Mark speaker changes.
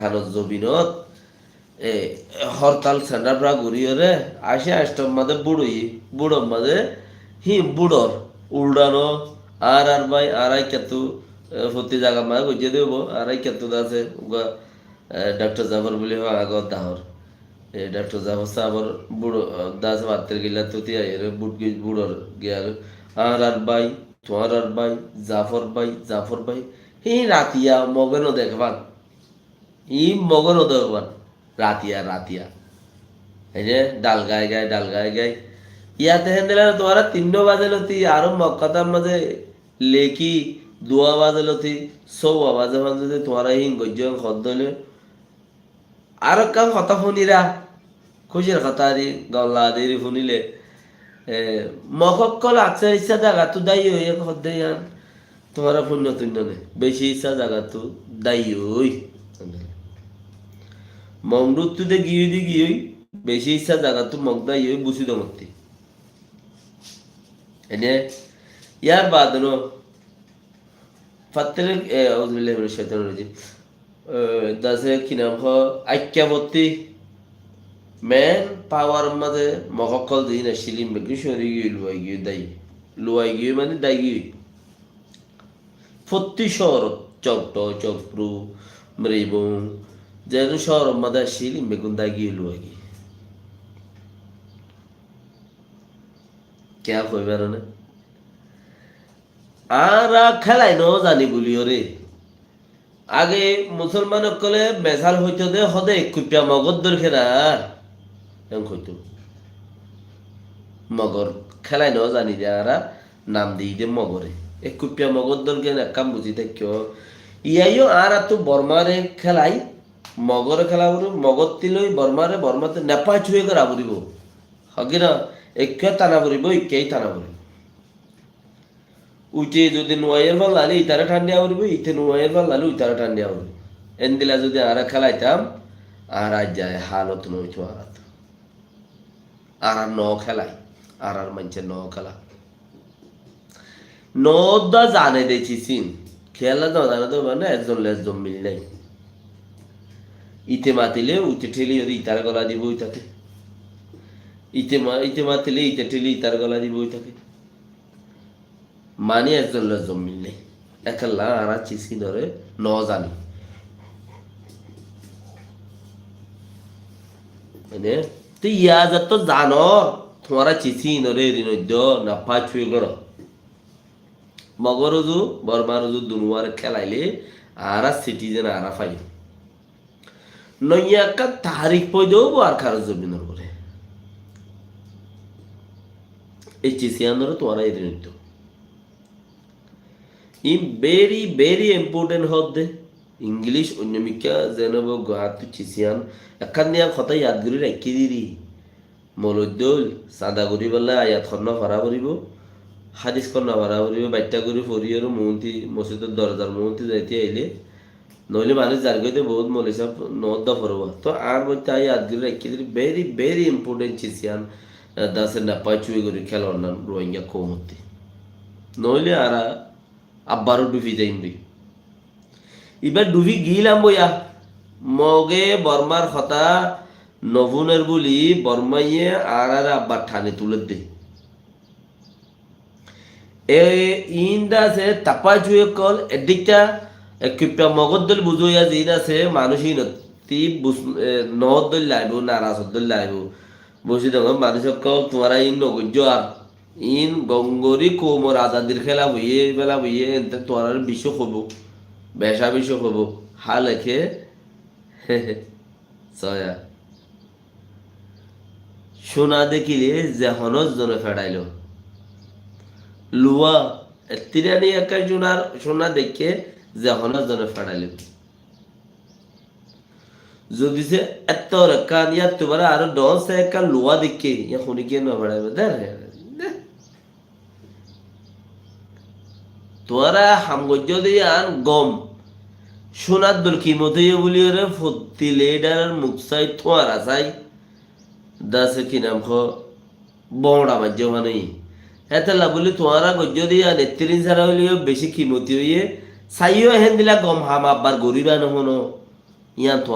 Speaker 1: খানত জবিনত এ হরতাল centre প্রা ঘুরিয়ে আসে আসটার মাঝে বুড়োর মাঝে বুড়োর উল্ডানো আর ভাই আড়াই কেতু প্রতি জায়গা মাঝে গুজিয়ে দেবো আড়াই কেতু আছে ডাক্তার জাফর বলি আগত দাহর ডাক্তার জাফর সাহর বুড়ো দাস মাত্র গিলা তুতি আইরে বুড়োর গিয়াল আর ভাই তোমার আর ভাই জাফর ভাই রাতিয়া মগনও দেখবান মগনও দেখবান রাতিয়া এই যে ডাল গায় ইয়াতে হেন দিলে তোমার 3 বাজে লতি আরো মক্কাতার মাঝে লেকি 2 বাজে লতি 6 বাজে মাঝে তোমার গজ্জন খদ্দলে আরো কাম কথা শুনিরা খুশির কথা দি গল্লা দেরি শুনিলে মকক্কল আছে ইচ্ছা জায়গা তো দায়ী হয়ে খদ্দে আন তোমার পুণ্য তুণ্য নেই বেশি ইচ্ছা জায়গা তো দায়ী হই মমরুতুতে গিয়ে বেশি ইচ্ছা জায়গা তো মগদা বুঝি দমতি এনে ইয়ার বাদ নো ফাত্তের আউযুবিল্লাহি মিনাশ শাইতানির রাজিম দাসে কি নাম হ আইক্যাবতী মেন পাওয়ার মাঝে মকক্কল দিন আসিলি মেঘি সরি গিয়ে লুয়াই গিয়ে মানে দাই গিয়ে প্রতি শহর চকপ্রু মৃবং যেন শহর মাঝে আসিলি মেগুন দাই গিয়ে লুয়াই গিয়ে কে কইবে না আর খেলাই ন জানি বলিও রে আগে মুসলমান কলে মেজাল হইতো দে হদে কুপিয়া মগর দর খেলা হইতো মগর খেলাই ন জানি দে আর নাম দিই দে মগরে কুপিয়া মগর দর গে কাম বুঝি থাকিও ইয়াইও আর তো বর্মারে খেলাই মগরে খেলা মগর তিলই বর্মাতে নেপা ছুঁয়ে করে আবরিব হকি না একে টানা পড়িব একেই টানা পড়িব উঠে যদি নোয়াইয়ের ভাল লালি ইতারে ঠান্ডিয়া পড়িব ইতে নোয়াইয়ের ভাল লালি ইতারে ঠান্ডিয়া পড়িব এন দিলা যদি আর খেলাইতাম আর আজ যায় হালত নইতো আর ন খেলাই আর মানুষের ন খেলা নদা জানে দেখছি সিন খেলা তো জানে তো মানে একজন লেজন মিল নাই ইতে মাতিলে উঠে ঠেলি যদি ইতার গলা দিব ইতাতে ইতে মাতিলে ইতে ঠেলি ইতার গলা দিব ইতাকে মানে একজন লেজন মিল নেই একলা আর চিসি ধরে ন জানি মানে তুই ইয়া যত জানো তোমার চিসি নরে ঋণদ্য নাফা ছুঁয়ে কর মগরজু বর্মারজু দুনুয়ার খেলাইলে আর সিটিজেন আর ফাই নইয়াকা তারিখ পই দেব আর খার জমিনের করে এই চিসিয়ানোর তোমার ঋণদ্য ই ভেরি ইম্পর্টেন্ট হদ্দে ইংলিশ অন্যমিকা জেনব গাহাতু চিসিয়ান এখান দিয়া কথা ইয়াদ করি রাখি দিরি মলদ্দৌল সাদা করি বলে আয়াত খন্ন ভাড়া করিব হাদিস খন্ন ভাড়া করিব বাচ্চা করে ফরিয়র মন্ত্রী মসজিদের দরজার মন্ত্রী যাইতে আইলে নইলে মানুষ যার গইতে বহুত মলিসা নদ ফরব তো আর বলতে আই ইয়াদ করি রাখি দিরি ভেরি ইম্পর্টেন্ট চিসিয়ান দাসে নাপাই চুই করি খেলোয়াড় নাম রোহিঙ্গা কৌমতি নইলে আর আব্বারও ডুবি যাইমরি এবার ডুবি গিলাম বইয়া মগে বর্মার হতা নভুনের বলি বর্মাইয়ে আর আব্বার ঠানে তুলে দে ইন্দা আছে তাপা চুয়ে কল এদিকটা কিপটা মগর দল বুঝইয়া জিন আছে মানুষই নতি নদ দল লাইব নারাজ দল লাইব বসে দেখো মানুষ কল তোমার ইন নগজ্য আর ইন গঙ্গরি কোমর আজাদির খেলা বইয়ে এনতে তোর বিশ্ব হব বেশা বিশ্ব হব হা লেখে সয়া সোনা দেখিলে যে হনজ জনে ফেড়াইল লুয়া তিরানি একাই সোনা দেখে যে হনজ জনে ফেড়াইল যদি সে এত রেখা নিয়ে তোমার আরো 10 একা লুয়া দেখে ইয়া শুনি কে না ফেড়াইবে দেখ তোরা হামগজ্য দিয়ে আন গম সোনার দল কিমতে বলি রে ফতি লেডার মুকসাই তোয়ার আসাই দাসে কি নাম খ বড়া মাজ্য মানে এতে বলি তোরা গজ্য দিয়ে আন ৩ ছাড়া হইলেও বেশি কিমতি হইয়ে চাইও হেন দিলা গম হাম আব্বার গরিবা নহনো ইয়ান তো